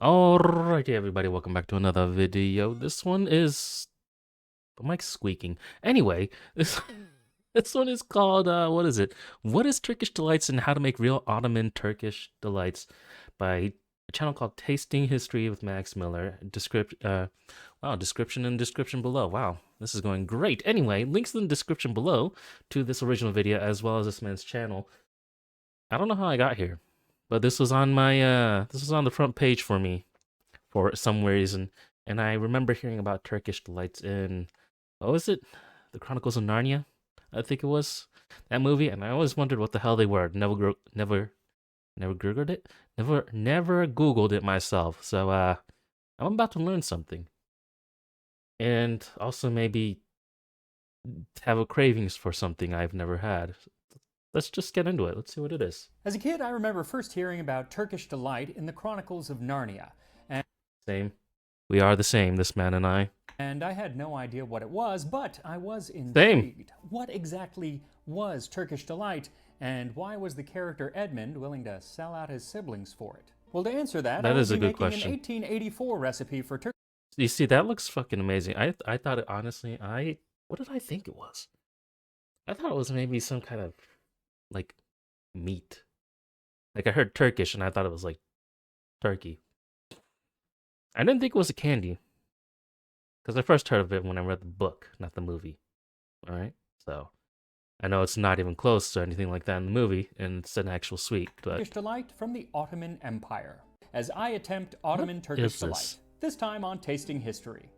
Alrighty, everybody, welcome back to another video. This one is the mic's squeaking. Anyway, this this one is called what is it? What is Turkish Delights and How to Make Real Ottoman Turkish Delights by a channel called Tasting History with Max Miller. Description and description below. Wow, this is going great. Anyway, links in the description below to this original video as well as this man's channel. I don't know how I got here, but this was on my this was on the front page for me for some reason. And I remember hearing about Turkish Delights in, what was it? The Chronicles of Narnia, I think it was. That movie, and I always wondered what the hell they were. Never Googled it? Never Googled it myself. So I'm about to learn something. And also maybe have a cravings for something I've never had. Let's just get into it. Let's see what it is. As a kid, I remember first hearing about Turkish Delight in the Chronicles of Narnia. Same. We are the same, this man and I. And I had no idea what it was, but I was intrigued. Same. What exactly was Turkish Delight, and why was the character Edmund willing to sell out his siblings for it? Well, to answer that, That I is will a be good making question. an 1884 recipe for Turkish. You see, that looks fucking amazing. I thought it, honestly, what did I think it was? I thought it was maybe some kind of, like, meat. Like, I heard Turkish, and I thought it was, like, turkey. I didn't think it was a candy. Because I first heard of it when I read the book, not the movie. Alright? So, I know it's not even close to anything like that in the movie, and it's an actual sweet, but... Turkish Delight from the Ottoman Empire, as I attempt Ottoman Turkish Delight, this time on Tasting History.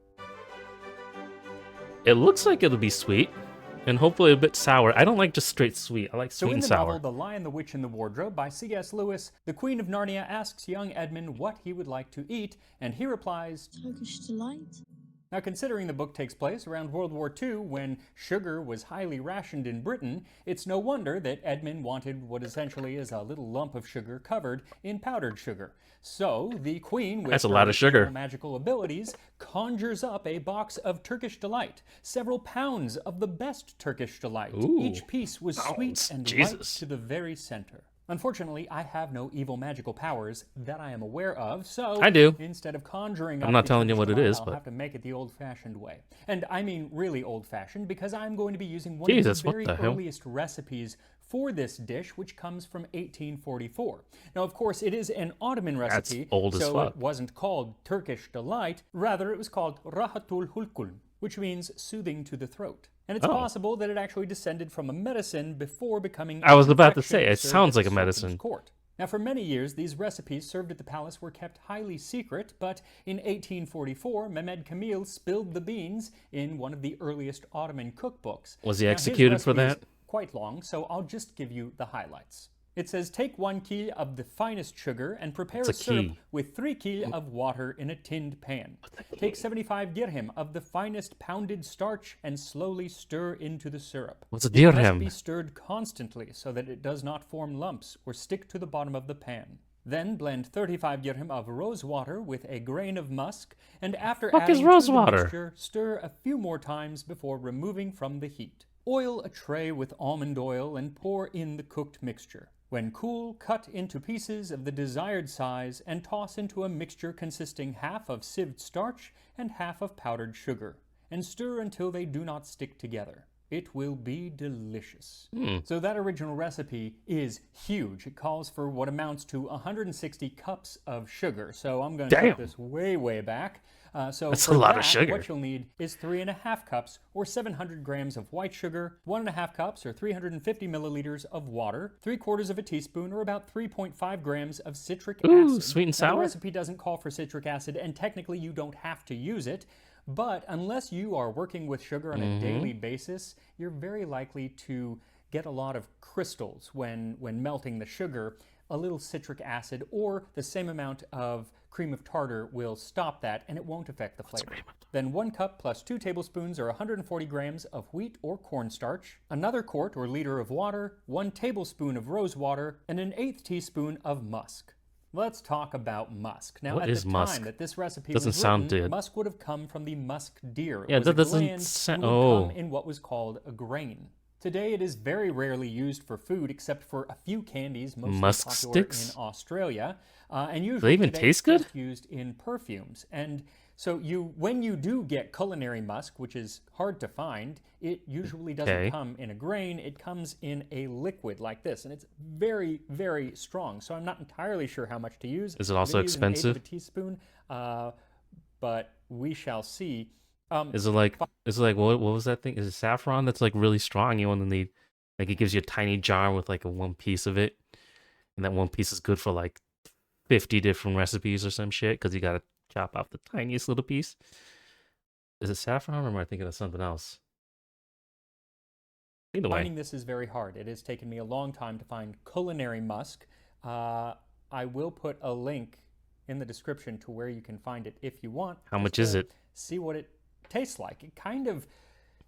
It looks like it'll be sweet, and hopefully a bit sour. I don't like just straight sweet. I like sweet and sour. So in the novel The Lion, the Witch, and the Wardrobe by C.S. Lewis, the Queen of Narnia asks young Edmund what he would like to eat, and he replies, Turkish Delight. Now, considering the book takes place around World War II when sugar was highly rationed in Britain, it's no wonder that Edmund wanted what essentially is a little lump of sugar covered in powdered sugar. So, the queen, with That's a lot of sugar, magical abilities, conjures up a box of Turkish Delight, several pounds of the best Turkish Delight. Ooh, each piece was sweet and light to the very center. Unfortunately, I have no evil magical powers that I am aware of, so I do. Instead of conjuring I'm not telling you what it is, I'll but have to make it the old-fashioned way. And I mean really old-fashioned, because I'm going to be using one of the very earliest recipes for this dish, which comes from 1844. Now, of course, it is an Ottoman recipe, so it wasn't called Turkish Delight. Rather, it was called Rahatul Hulkul, which means soothing to the throat. And it's possible that it actually descended from a medicine before becoming I was about to say, it sounds like a medicine. Court. Now, for many years, these recipes served at the palace were kept highly secret, but in 1844, Mehmed Kamil spilled the beans in one of the earliest Ottoman cookbooks. Was he executed for that? Quite long, so I'll just give you the highlights. It says, take 1 kil of the finest sugar and prepare a syrup with 3 kil of water in a tinned pan. Take 75 dirhem of the finest pounded starch and slowly stir into the syrup. What's a dirhem? It must be stirred constantly so that it does not form lumps or stick to the bottom of the pan. Then blend 35 dirhem of rose water with a grain of musk, and after adding to the mixture, stir a few more times before removing from the heat. Oil a tray with almond oil and pour in the cooked mixture. When cool, cut into pieces of the desired size and toss into a mixture consisting half of sieved starch and half of powdered sugar, and stir until they do not stick together. It will be delicious. So that original recipe is huge. It calls for what amounts to 160 cups of sugar. So I'm going to put this way back. That's a lot of sugar. What you'll need is 3.5 cups or 700 grams of white sugar, 1.5 cups or 350 milliliters of water, 3/4 of a teaspoon or about 3.5 grams of citric acid. Sweet and sour? Now, the recipe doesn't call for citric acid, and technically you don't have to use it. But unless you are working with sugar on a daily basis, you're very likely to get a lot of crystals when melting the sugar. A little citric acid or the same amount of cream of tartar will stop that, and it won't affect the flavor. Then 1 cup plus 2 tablespoons or 140 grams of wheat or cornstarch, another quart or liter of water, 1 tablespoon of rose water, and an 1/8 teaspoon of musk. Let's talk about musk. Now, at the time that this recipe was written, musk would have come from the musk deer. Yeah, that doesn't sound... come in what was called a grain. Today it is very rarely used for food except for a few candies, mostly Musk popular in sticks? Australia. And Do they usually even today taste it's good? just used in perfumes. And so when you do get culinary musk, which is hard to find, it usually doesn't Okay. come in a grain, it comes in a liquid like this. And it's very, very strong. So I'm not entirely sure how much to use. Is it I'm also going to use an eighth of a expensive? teaspoon, but we shall see. Is it like what was that thing? Is it saffron that's like really strong? You only need like it gives you a tiny jar with like a one piece of it, and that one piece is good for like 50 different recipes or some shit because you gotta chop off the tiniest little piece. Is it saffron or am I thinking of something else? Either way, Finding this is very hard. It has taken me a long time to find culinary musk. Uh, I will put a link in the description to where you can find it if you want, how just much is to it? see what it tastes like. It kind of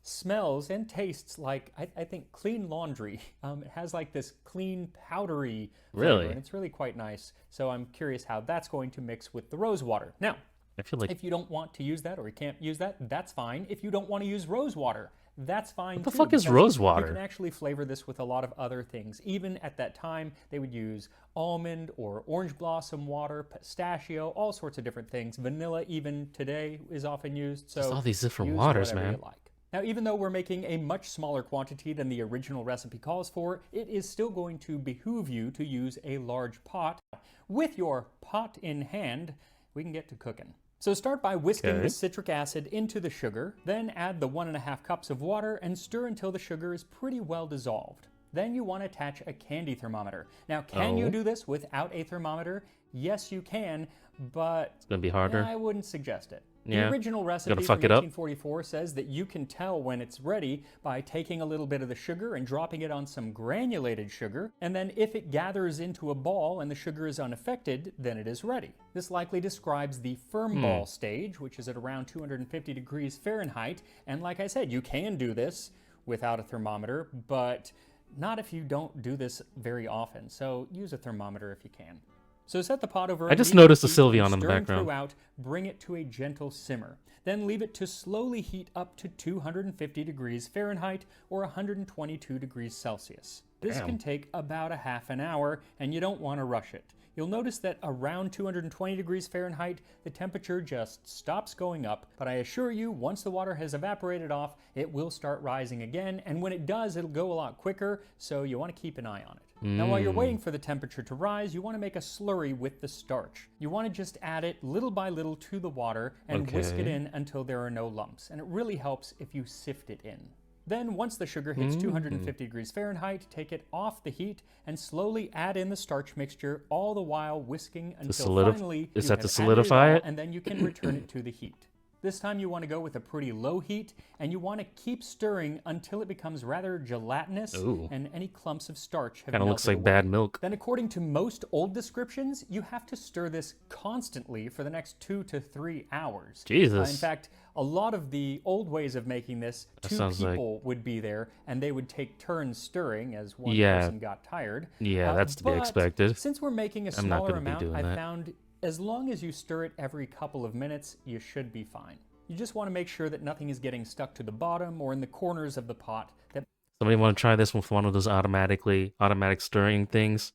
smells and tastes like, I think, clean laundry. It has like this clean, powdery flavor, and Really? it's really quite nice. So I'm curious how that's going to mix with the rose water. Now, I feel like if you don't want to use that or you can't use that, that's fine. If you don't want to use rose water, that's fine what the too, fuck is because rose you can water? actually flavor this with a lot of other things. Even at that time, they would use almond or orange blossom water, pistachio, all sorts of different things. Vanilla, even today, is often used. Just So all these different use waters, whatever you man. like. Now, even though we're making a much smaller quantity than the original recipe calls for, it is still going to behoove you to use a large pot. With your pot in hand, we can get to cooking. So start by whisking the Okay. citric acid into the sugar, then add the 1.5 cups of water and stir until the sugar is pretty well dissolved. Then you want to attach a candy thermometer. Now, can you Oh, do this without a thermometer? Yes, you can, but it's gonna be harder. I wouldn't suggest it. The Yeah, original gotta recipe fuck from it up. 1844 says that you can tell when it's ready by taking a little bit of the sugar and dropping it on some granulated sugar, and then if it gathers into a ball and the sugar is unaffected, then it is ready. This likely describes the firm ball stage, which is at around 250 degrees Fahrenheit, and like I said, you can do this without a thermometer, but not if you don't do this very often, so use a thermometer if you can. So set the pot over I a just medium noticed the heat and Sylveon in the stirring background. throughout, bring it to a gentle simmer. Then leave it to slowly heat up to 250 degrees Fahrenheit or 122 degrees Celsius. This Damn. can take about a half an hour, and you don't want to rush it. You'll notice that around 220 degrees Fahrenheit, the temperature just stops going up, but I assure you, once the water has evaporated off, it will start rising again, and when it does, it'll go a lot quicker, so you want to keep an eye on it. Now, while you're waiting for the temperature to rise, you want to make a slurry with the starch. You want to just add it little by little to the water and whisk it Okay. in until there are no lumps, and it really helps if you sift it in. Then, once the sugar hits 250 degrees Fahrenheit, take it off the heat and slowly add in the starch mixture, all the while whisking until finally Is you that have to added it solidify all, it? and then you can return it to the heat. This time you want to go with a pretty low heat, and you want to keep stirring until it becomes rather gelatinous Ooh. and any clumps of starch have Kind of looks melted like away. bad milk. Then, according to most old descriptions, you have to stir this constantly for the next 2 to 3 hours. Jesus. In fact, a lot of the old ways of making this, two sounds like- people would be there and they would take turns stirring as one Yeah. person got tired. Yeah, that's to be But expected. Since we're making a I'm not smaller gonna be amount, doing I that. found as long as you stir it every couple of minutes, you should be fine. You just want to make sure that nothing is getting stuck to the bottom or in the corners of the pot. That Somebody want to try this with one of those automatic stirring things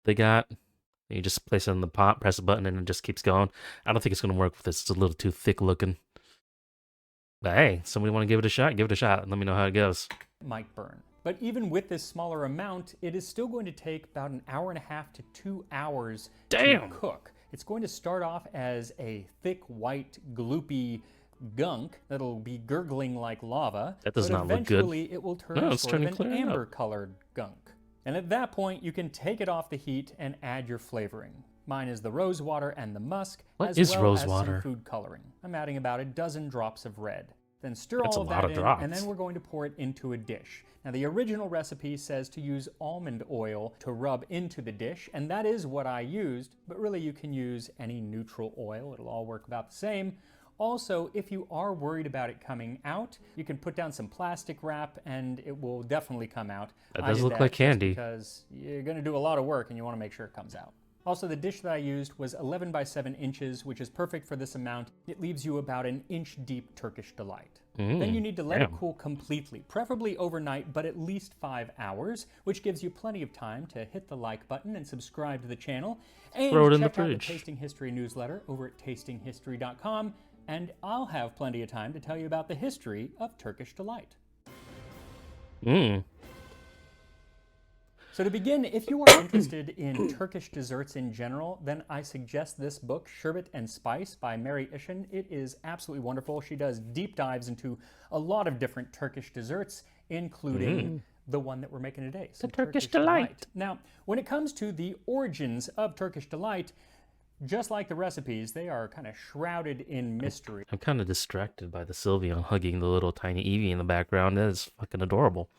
they got? You just place it in the pot, press a button, and it just keeps going. I don't think it's gonna work with this. It's a little too thick looking. But hey, somebody want to give it a shot? Give it a shot and let me know how it goes. might burn. But even with this smaller amount, it is still going to take about an hour and a half to 2 hours Damn. to cook. It's going to start off as a thick, white, gloopy gunk that'll be gurgling like lava. That does but not look good. eventually it will turn No, it's sort of turning an clear up. amber-colored gunk. And at that point, you can take it off the heat and add your flavoring. Mine is the rose water and the musk, What as is well rose as water? some food coloring. I'm adding about a dozen drops of red. Then stir That's all a of lot that of in, drops. and then we're going to pour it into a dish. Now, the original recipe says to use almond oil to rub into the dish, and that is what I used, but really you can use any neutral oil. It'll all work about the same. Also, if you are worried about it coming out, you can put down some plastic wrap and it will definitely come out. That I does did look like just candy. because you're going to do a lot of work and you want to make sure it comes out. Also, the dish that I used was 11 by 7 inches, which is perfect for this amount. It leaves you about an inch deep Turkish Delight. Then you need to let it cool completely, preferably overnight, but at least 5 hours, which gives you plenty of time to hit the like button and subscribe to the channel. And check out the Tasting History newsletter over at tastinghistory.com, and I'll have plenty of time to tell you about the history of Turkish Delight. So to begin, if you are interested in Turkish desserts in general, then I suggest this book, Sherbet and Spice by Mary Ishin. It is absolutely wonderful. She does deep dives into a lot of different Turkish desserts, including the one that we're making today. The Turkish Delight. Now, when it comes to the origins of Turkish Delight, just like the recipes, they are kind of shrouded in mystery. I'm kind of distracted by the Sylveon hugging the little tiny Evie in the background. That is fucking adorable.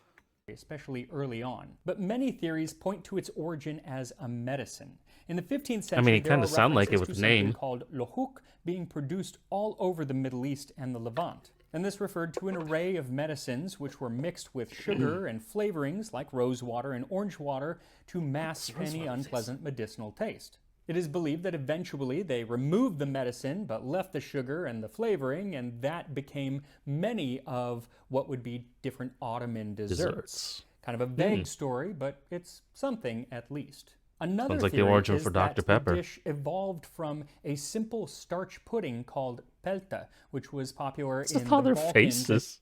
Especially early on. But many theories point to its origin as a medicine. In the 15th century, I mean, it kind of sounded like it with the name. Called lohuk being produced all over the Middle East and the Levant. And this referred to an array of medicines which were mixed with sugar and flavorings like rose water and orange water to mask any unpleasant medicinal taste. It is believed that eventually they removed the medicine but left the sugar and the flavoring, and that became many of what would be different Ottoman desserts. Kind of a vague story, but it's something at least. Another Sounds like the theory origin is for Dr. that Pepper. the dish evolved from a simple starch pudding called pelta, which was popular in the their Balkans. faces.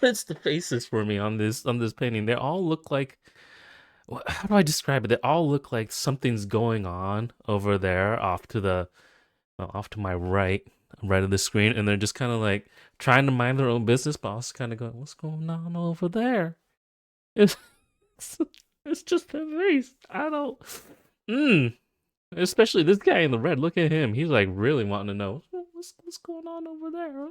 It's the faces for me on this painting. They all look like, how do I describe it? They all look like something's going on over there off to my right of the screen, and they're just kind of like trying to mind their own business, but also kind of going, what's going on over there? It's just a face. I don't. Especially this guy in the red. Look at him. He's like really wanting to know what's going on over there.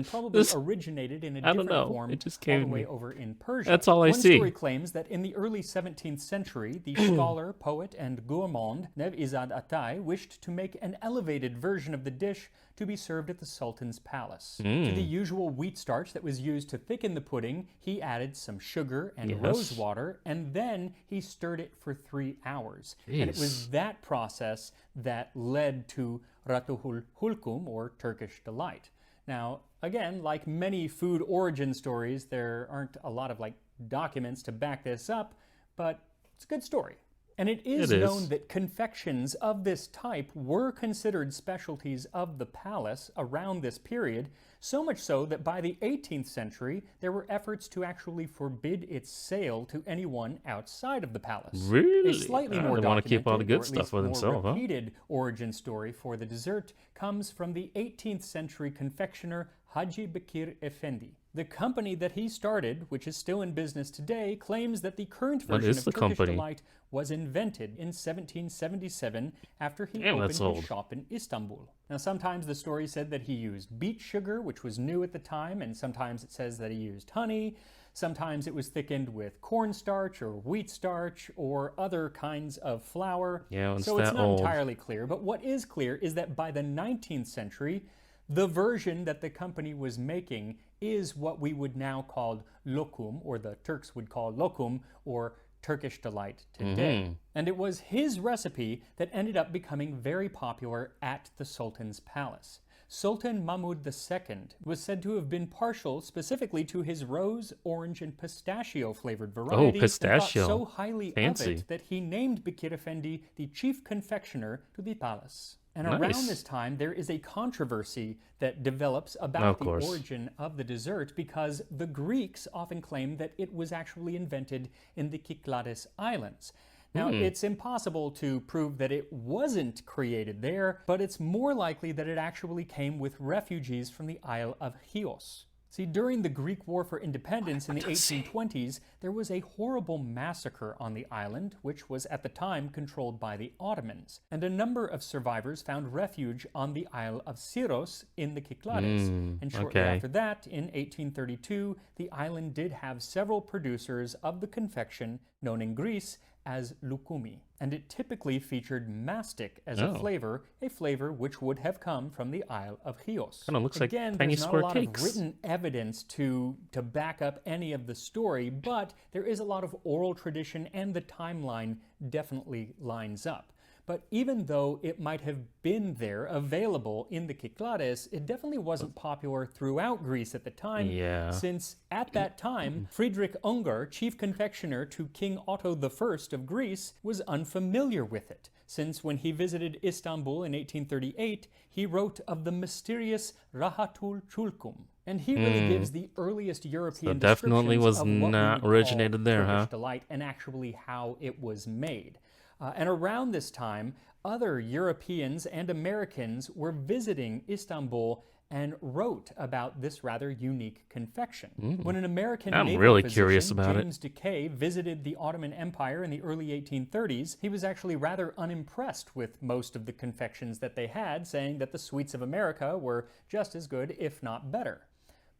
Probably originated in a different form it just came all the way over in Persia. That's all I see. One story claims that in the early 17th century, the scholar, poet, and gourmand Nevizad Atay wished to make an elevated version of the dish to be served at the Sultan's palace. To the usual wheat starch that was used to thicken the pudding, he added some sugar and rose water, and then he stirred it for 3 hours. And it was that process that led to Ratuhul Hulkum, or Turkish Delight. Now, again, like many food origin stories, there aren't a lot of documents to back this up, but it's a good story. And it is known that confections of this type were considered specialties of the palace around this period, so much so that by the 18th century, there were efforts to actually forbid its sale to anyone outside of the palace. Really? A slightly more they want to keep all the good stuff for more themselves, huh? repeated origin story for the dessert comes from the 18th century confectioner Haji Bekir Effendi. The company that he started, which is still in business today, claims that the current version of Turkish Delight was invented in 1777 after he opened his shop in Istanbul. Now, sometimes the story said that he used beet sugar, which was new at the time, and sometimes it says that he used honey. Sometimes it was thickened with cornstarch or wheat starch or other kinds of flour. So it's not entirely clear. But what is clear is that by the 19th century, the version that the company was making is what we would now call lokum, or the Turks would call lokum, or Turkish Delight today. And it was his recipe that ended up becoming very popular at the Sultan's palace. Sultan Mahmud II was said to have been partial specifically to his rose, orange, and pistachio flavored variety. Pistachio. And thought so highly Fancy. of it that he named Bekir Effendi the chief confectioner to the palace. And around this time, there is a controversy that develops about the origin of the dessert, because the Greeks often claim that it was actually invented in the Cyclades Islands. Now, it's impossible to prove that it wasn't created there, but it's more likely that it actually came with refugees from the Isle of Chios. See, during the Greek War for Independence in the 1820s, there was a horrible massacre on the island, which was at the time controlled by the Ottomans. And a number of survivors found refuge on the Isle of Syros in the Cyclades. And shortly after that, in 1832, the island did have several producers of the confection known in Greece as lukumi, and it typically featured mastic as Oh, a flavor which would have come from the Isle of Chios. kind of looks like Again, tiny there's not a square lot of cakes. written evidence to back up any of the story, but there is a lot of oral tradition, and the timeline definitely lines up. But even though it might have been there, available in the Kyklares, it definitely wasn't popular throughout Greece at the time, Yeah. since at that time, Friedrich Ungar, chief confectioner to King Otto I of Greece, was unfamiliar with it, since when he visited Istanbul in 1838, he wrote of the mysterious Rahatul Chulkum. And he really gives the earliest So European definitely descriptions was of what we not would call originated there, Turkish huh? delight and actually how it was made. And around this time, other Europeans and Americans were visiting Istanbul and wrote about this rather unique confection. When an American I'm naval really curious physician, about it. James Decay, visited the Ottoman Empire in the early 1830s, he was actually rather unimpressed with most of the confections that they had, saying that the sweets of America were just as good, if not better.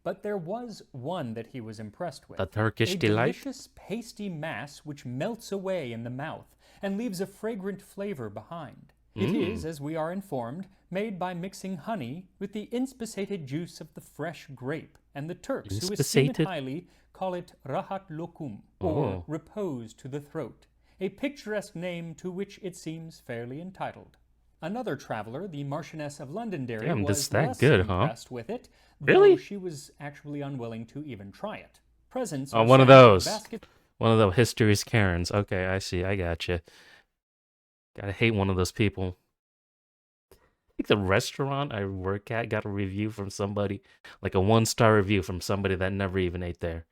But there was one that he was impressed with. The Turkish A Delight? delicious pasty mass which melts away in the mouth and leaves a fragrant flavor behind. It is, as we are informed, made by mixing honey with the inspissated juice of the fresh grape, and the Turks, who esteem it Inspissated? highly, call it rahat lokum, or Oh. repose to the throat, a picturesque name to which it seems fairly entitled. Another traveler, the Marchioness of Londonderry, Damn, this was that less good, huh? impressed with it, though Really? she was actually unwilling to even try it. Presents Oh, are one of sent, those. baskets. One of the history's Karens. Okay, I see. I gotcha. Gotta hate one of those people. I think the restaurant I work at got a review from somebody, like a 1-star review from somebody that never even ate there.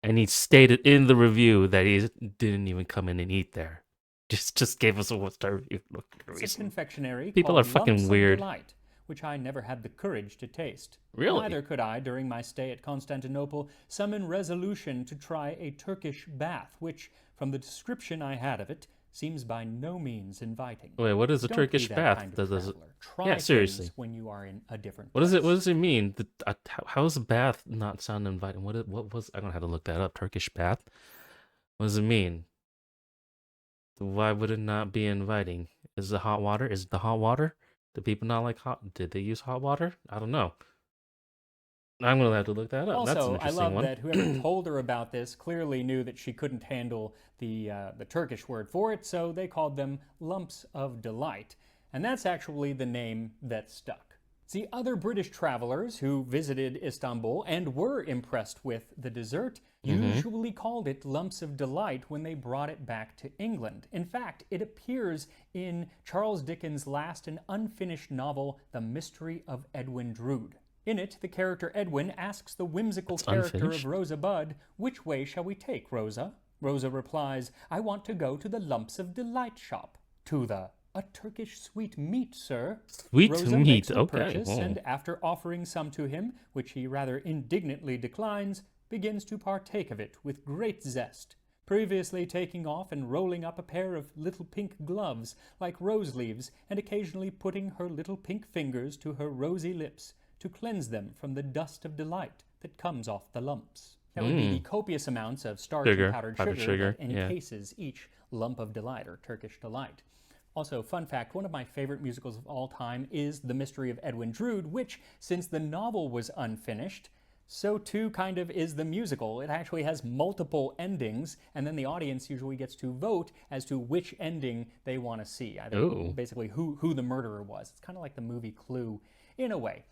And he stated in the review that he didn't even come in and eat there. Just gave us a 1-star review for no It's a reason. confectionery People are called fucking Lumps weird. of Delight, which I never had the courage to taste. Really? Neither could I, during my stay at Constantinople, summon resolution to try a Turkish bath, which, from the description I had of it, seems by no means inviting. Wait, what is a Don't Turkish be that bath? kind of Does it? traveler. Try Yeah, seriously. things when you are in a different What place. is it? What does it mean? How is a bath not sound inviting? What was? I don't know how to look that up. Turkish bath. What does it mean? Why would it not be inviting? Is it hot water? Is it the hot water? Do people not like hot? Did they use hot water? I don't know. I'm gonna have to look that up. That's an Also, I interesting love one. that whoever told her about this clearly knew that she couldn't handle the Turkish word for it, so they called them lumps of delight. And that's actually the name that stuck. See, other British travelers who visited Istanbul and were impressed with the dessert usually called it lumps of delight when they brought it back to England. In fact, it appears in Charles Dickens' last and unfinished novel, The Mystery of Edwin Drood. In it, the character Edwin asks the whimsical character unfinished? of Rosa Budd, "Which way shall we take, Rosa?" Rosa replies, "I want to go to the Lumps of Delight shop." To the "A Turkish sweet meat, sir." Sweet Rosa meat. makes the Okay. purchase, Oh. and after offering some to him, which he rather indignantly declines, begins to partake of it with great zest, previously taking off and rolling up a pair of little pink gloves like rose leaves, and occasionally putting her little pink fingers to her rosy lips to cleanse them from the dust of delight that comes off the lumps. That would be the copious amounts of starch Sugar, and powdered powdered sugar, sugar, that yeah. encases each lump of delight or Turkish delight. Also, fun fact, one of my favorite musicals of all time is The Mystery of Edwin Drood, which, since the novel was unfinished, so too kind of is the musical. It actually has multiple endings, and then the audience usually gets to vote as to which ending they want to see. Either Ooh. basically who the murderer was. It's kind of like the movie Clue in a way.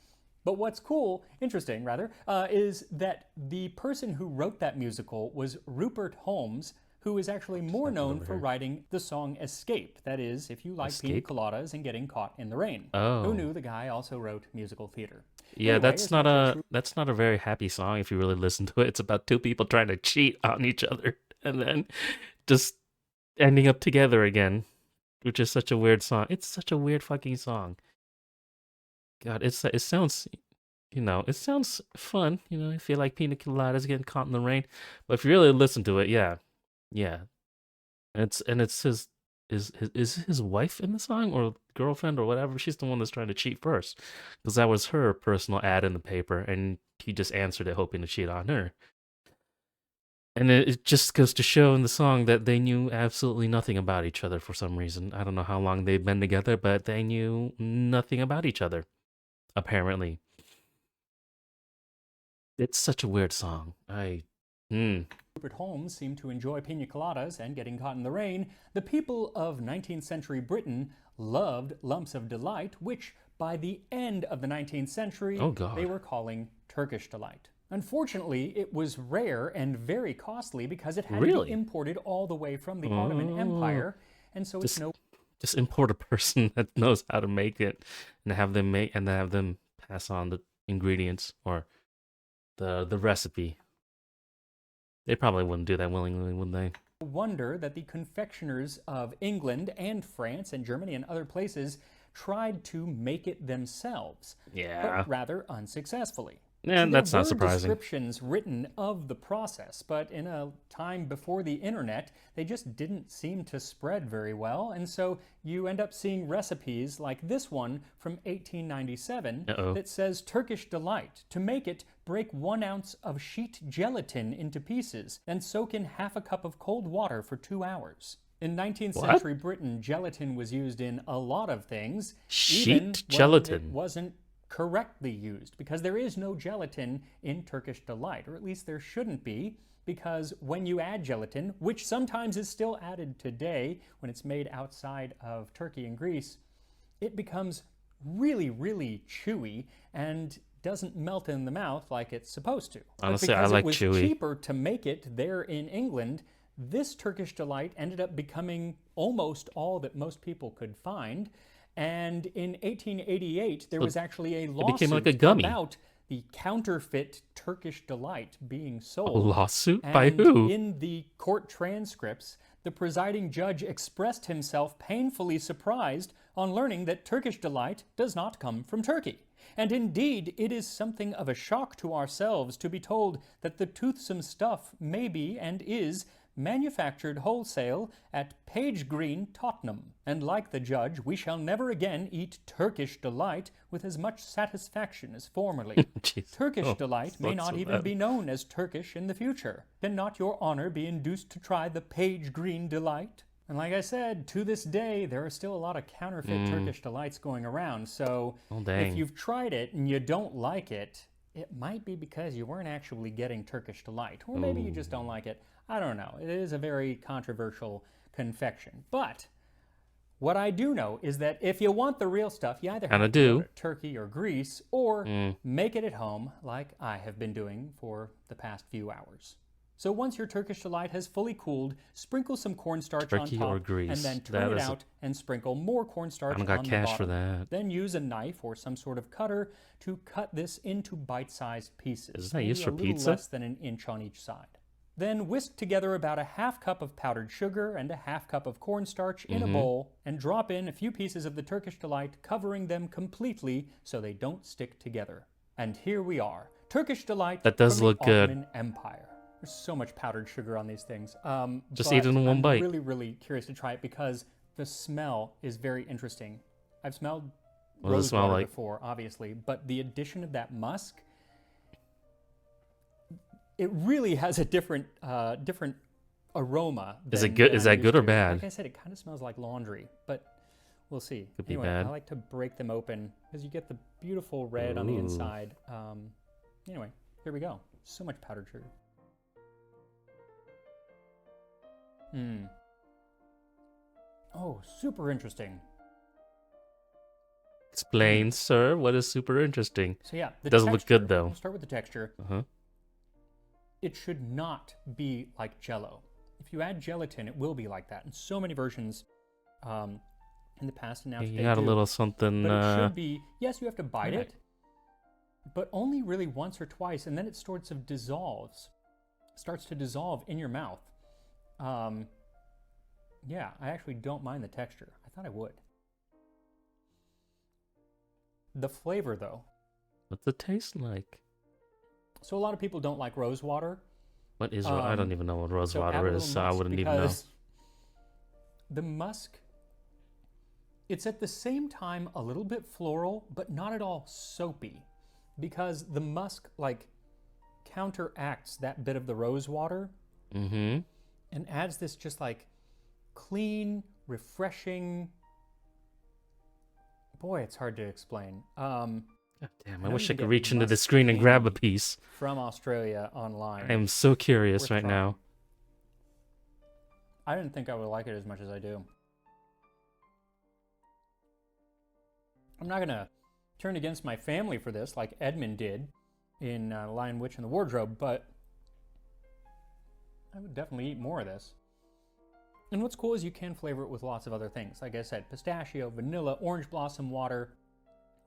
But what's cool, interesting rather, is that the person who wrote that musical was Rupert Holmes, who is actually more known for writing the song Escape. That is, if you like pina Escape? coladas and getting caught in the rain. Oh. Who knew the guy also wrote musical theater? Yeah, Anyway, that's as not much a as that's not a very happy song if you really listen to it. It's about two people trying to cheat on each other and then just ending up together again, which is such a weird song. It's such a weird fucking song. God, it sounds, it sounds fun. I feel like pina coladas getting caught in the rain, but if you really listen to it, yeah, yeah, it's his wife in the song or girlfriend or whatever. She's the one that's trying to cheat first, because that was her personal ad in the paper, and he just answered it hoping to cheat on her. And it just goes to show in the song that they knew absolutely nothing about each other for some reason. I don't know how long they've been together, but they knew nothing about each other, apparently. It's such a weird song. Rupert Holmes seemed to enjoy pina coladas and getting caught in the rain, the people of 19th century Britain loved lumps of delight, which by the end of the 19th century Oh, God. they were calling Turkish Delight. Unfortunately, it was rare and very costly because it had to be imported all the way from the Ottoman Empire, and so it's just import a person that knows how to make it and have them pass on the ingredients or the recipe. They probably wouldn't do that willingly, would they? wonder that the confectioners of England and France and Germany and other places tried to make it themselves, Yeah. but rather unsuccessfully. Yeah, See, that's there not were surprising. descriptions written of the process, but in a time before the internet, they just didn't seem to spread very well, and so you end up seeing recipes like this one from 1897 that says Turkish Delight. To make it, break 1 ounce of sheet gelatin into pieces and soak in half a cup of cold water for 2 hours. In 19th century Britain, gelatin was used in a lot of things, even when it wasn't correctly used, because there is no gelatin in Turkish Delight, or at least there shouldn't be, because when you add gelatin, which sometimes is still added today when it's made outside of Turkey and Greece, it becomes really, really chewy and doesn't melt in the mouth like it's supposed to. Honestly, I like chewy. Because it was cheaper to make it there in England, this Turkish Delight ended up becoming almost all that most people could find. And in 1888, there was actually a lawsuit became like a gummy. about the counterfeit Turkish Delight being sold. A lawsuit? By who? In the court transcripts, the presiding judge expressed himself painfully surprised on learning that Turkish Delight does not come from Turkey. And indeed, it is something of a shock to ourselves to be told that the toothsome stuff may be and is manufactured wholesale at Page Green, Tottenham. And like the judge, we shall never again eat Turkish Delight with as much satisfaction as formerly. Turkish Delight may not even be known as Turkish in the future. Cannot your honor be induced to try the Page Green Delight? And like I said, to this day, there are still a lot of counterfeit Turkish Delights going around. So if you've tried it and you don't like it, it might be because you weren't actually getting Turkish Delight. Or maybe you just don't like it. I don't know. It is a very controversial confection. But what I do know is that if you want the real stuff, you either have to go to Turkey or Greece, or make it at home like I have been doing for the past few hours. So once your Turkish Delight has fully cooled, sprinkle some cornstarch on top, and then turn it out and sprinkle more cornstarch on the bottom. For that. Then use a knife or some sort of cutter to cut this into bite-sized pieces. Is that used for pizza? Less than an inch on each side. Then whisk together about a half cup of powdered sugar and a half cup of cornstarch in a bowl, and drop in a few pieces of the Turkish Delight, covering them completely so they don't stick together. And here we are, Turkish Delight that does from look the good. Ottoman Empire. There's so much powdered sugar on these things. Just eat it in one bite. I'm really, really curious to try it because the smell is very interesting. I've smelled rose water before, obviously, but the addition of that musk, it really has a different aroma. Is it good? Is that good or bad? Like I said, it kind of smells like laundry, but we'll see. Could be anyway, bad. I like to break them open because you get the beautiful red on the inside. Anyway, here we go. So much powdered sugar. Oh, super interesting. Explain, sir. What is super interesting? So yeah, it doesn't look good though. We'll start with the texture. It should not be like Jell-O. If you add gelatin, it will be like that. And so many versions in the past and now today you got a little something. But it should be. Yes, you have to bite it, but only really once or twice, and then it starts to dissolve in your mouth. Yeah, I actually don't mind the texture. I thought I would. The flavor, though. What's it taste like? So a lot of people don't like rose water. What is? I don't even know what rose water is, so I wouldn't even know. The musk, it's at the same time a little bit floral, but not at all soapy, because the musk counteracts that bit of the rose water. Mm-hmm. and adds this just like clean, refreshing. Boy, it's hard to explain. God damn, I I know you wish I can could get reach into the musk screen and grab a candy piece. from Australia I online. am so curious Worth right trying. now. I didn't think I would like it as much as I do. I'm not gonna turn against my family for this, like Edmund did in Lion, Witch, and the Wardrobe, but I would definitely eat more of this. And what's cool is you can flavor it with lots of other things. Like I said, pistachio, vanilla, orange blossom water.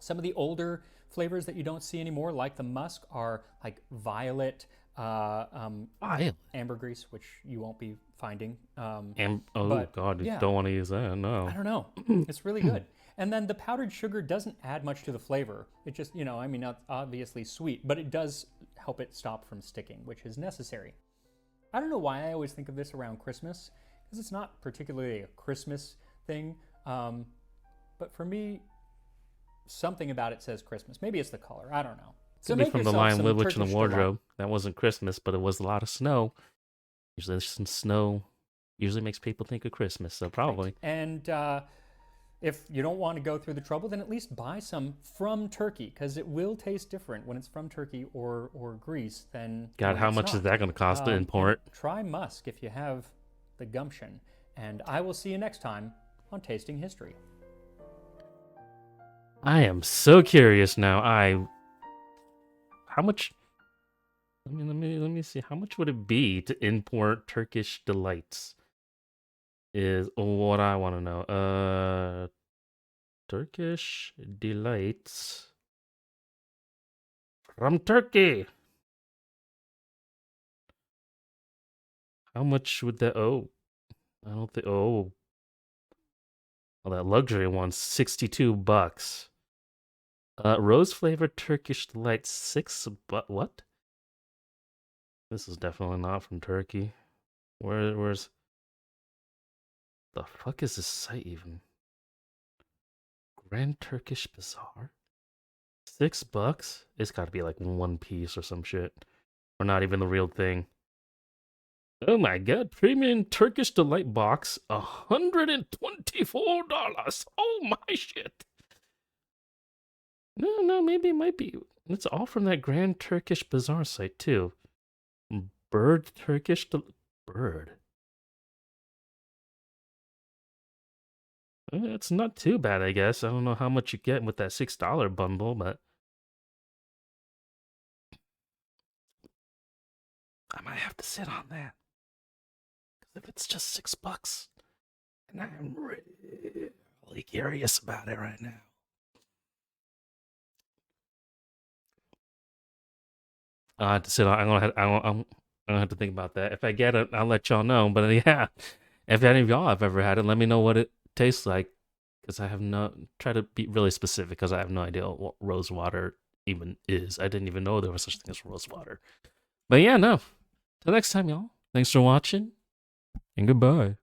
Some of the older flavors that you don't see anymore, like the musk, are like violet, ambergris, which you won't be finding. Oh But god, you yeah, don't want to use that, I no. don't know. It's really good. And then the powdered sugar doesn't add much to the flavor. It just, I mean, it's obviously sweet, but it does help it stop from sticking, which is necessary. I don't know why I always think of this around Christmas, because it's not particularly a Christmas thing. But for me, something about it says Christmas. Maybe it's the color. I don't know. So Could be make from the yourself Lion, some Witch, and the Turkish Delight. Wardrobe. That wasn't Christmas, but it was a lot of snow. Usually, some snow usually makes people think of Christmas, so Right. probably. And if you don't want to go through the trouble, then at least buy some from Turkey, because it will taste different when it's from Turkey or Greece than God, when how it's much is not. that going to cost to And import? try musk if you have the gumption. And I will see you next time on Tasting History. I am so curious now. How much? Let me see. How much would it be to import Turkish delights? Is what I want to know. Turkish delights from Turkey. How much would that? Oh, I don't think. Oh, well, that luxury one's $62. Rose flavored Turkish delight but what? This is definitely not from Turkey. Where's the fuck is this site even? Grand Turkish Bazaar? $6? It's gotta be like one piece or some shit. Or not even the real thing. Oh my god, premium Turkish delight box, $124. Oh my shit. No, maybe it might be. It's all from that Grand Turkish Bazaar site too. Bird Turkish bird. It's not too bad, I guess. I don't know how much you get with that $6 bundle, but I might have to sit on that. Because if it's just $6, and I'm really curious about it right now. I have to sit on. I'm gonna have to think about that. If I get it, I'll let y'all know. But yeah, if any of y'all have ever had it, let me know what it tastes like. Because I have no try to be really specific. Because I have no idea what rose water even is. I didn't even know there was such thing as rose water. But yeah, no. Till next time, y'all. Thanks for watching, and goodbye.